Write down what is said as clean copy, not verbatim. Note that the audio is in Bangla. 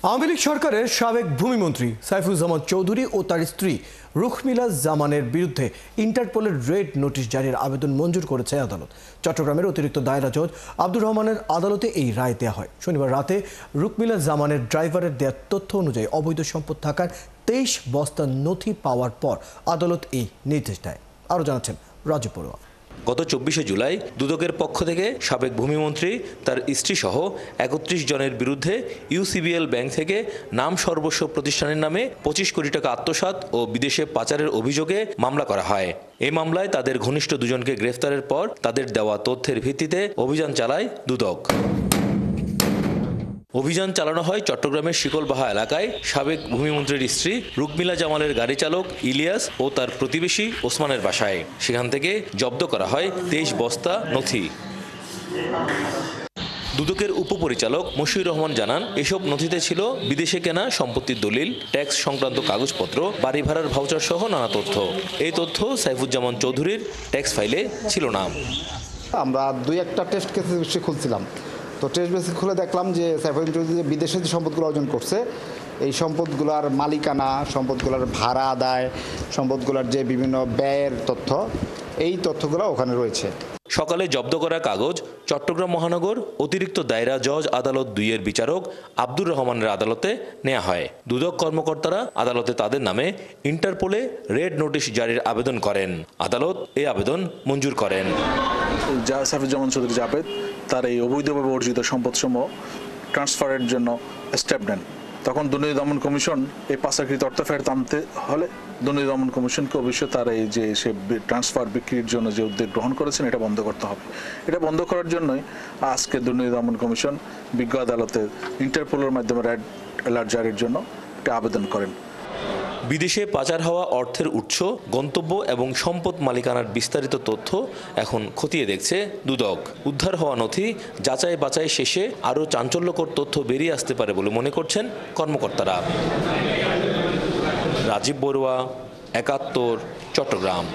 আওয়ামী লীগ সরকারের সাবেক ভূমিমন্ত্রী সাইফুজ্জামান চৌধুরী ও তার স্ত্রী রুখমিলা জামানের বিরুদ্ধে ইন্টারপোলের রেড নোটিশ জারির আবেদন মঞ্জুর করেছে আদালত। চট্টগ্রামের অতিরিক্ত দায়রা জজ আব্দুর রহমানের আদালতে এই রায় দেওয়া হয়। শনিবার রাতে রুখমিলা জামানের ড্রাইভারের দেওয়া তথ্য অনুযায়ী অবৈধ সম্পদ থাকার 23 বস্তা নথি পাওয়ার পর আদালত এই নির্দেশ দেয়। আরও জানাচ্ছেন রাজীব বড়ুয়া। গত 24শে জুলাই দুদকের পক্ষ থেকে সাবেক ভূমিমন্ত্রী, তার স্ত্রীসহ 31 জনের বিরুদ্ধে ইউসিবিএল ব্যাংক থেকে নাম সর্বস্ব প্রতিষ্ঠানের নামে 25 কোটি টাকা আত্মসাৎ ও বিদেশে পাচারের অভিযোগে মামলা করা হয়। এই মামলায় তাদের ঘনিষ্ঠ দুজনকে গ্রেফতারের পর তাদের দেওয়া তথ্যের ভিত্তিতে অভিযান চালায় দুদক। অভিযান চালানো হয় চট্টগ্রামের শিকলবাহা এলাকায় সাবেক ভূমিমন্ত্রীর স্ত্রী রুখমিলা জামালের গাড়ি চালক ইলিয়াস ও তার প্রতিবেশী ওসমানের বাসায়। সেখান থেকে জব্দ করা হয় 23 বস্তা নথি। দুদকের উপপরিচালক মশিউর রহমান জানান, এসব নথিতে ছিল বিদেশে কেনা সম্পত্তির দলিল, ট্যাক্স সংক্রান্ত কাগজপত্র, বাড়ি ভাড়ার ভাউচার সহ নানা তথ্য। এই তথ্য সাইফুজ্জামান চৌধুরীর ট্যাক্স ফাইলে ছিল না। আমরা 2-1টা টেস্ট কেস খুলছিলাম, তো টেস্ট বেসিস খুলে দেখলাম যে সাইফুজ্জামান চৌধুরী বিদেশে যে সম্পদগুলো অর্জন করছে, এই সম্পদগুলোর মালিকানা, সম্পদগুলোর ভাড়া আদায়, সম্পদগুলোর যে বিভিন্ন ব্যয়ের তথ্য, এই তথ্যগুলো ওখানে রয়েছে। সকালে জব্দ করা কাগজ চট্টগ্রাম মহানগর অতিরিক্ত দায়রা জজ আদালত 2-এর বিচারক আব্দুর রহমানের আদালতে নেওয়া হয়। দুদক কর্মকর্তারা আদালতে তাদের নামে ইন্টারপোলে রেড নোটিশ জারির আবেদন করেন। আদালত এই আবেদন মঞ্জুর করেন। সাইফুজ্জামান চৌধুরী জাবেদ তার এই অবৈধভাবে অর্জিত সম্পদসমূহ ট্রান্সফারের জন্য স্টেপ নেন। তখন দুর্নীতি দমন কমিশন এই পাচারকৃত অর্থ ফেরত আনতে হলে দুর্নীতি দমন কমিশনকে অবশ্যই তার এই যে সে ট্রান্সফার বিক্রির জন্য যে উদ্যোগ গ্রহণ করেছেন এটা বন্ধ করতে হবে। এটা বন্ধ করার জন্যই আজকে দুর্নীতি দমন কমিশন বিজ্ঞ আদালতে ইন্টারপোলের মাধ্যমে রেড অ্যালার্ট জারির জন্য একটা আবেদন করেন। বিদেশে পাচার হওয়া অর্থের উৎস, গন্তব্য এবং সম্পদ মালিকানার বিস্তারিত তথ্য এখন খতিয়ে দেখছে দুদক। উদ্ধার হওয়া নথি যাচাই বাছাই শেষে আরও চাঞ্চল্যকর তথ্য বেরিয়ে আসতে পারে বলে মনে করছেন কর্মকর্তারা। রাজীব বড়ুয়া, 71, চট্টগ্রাম।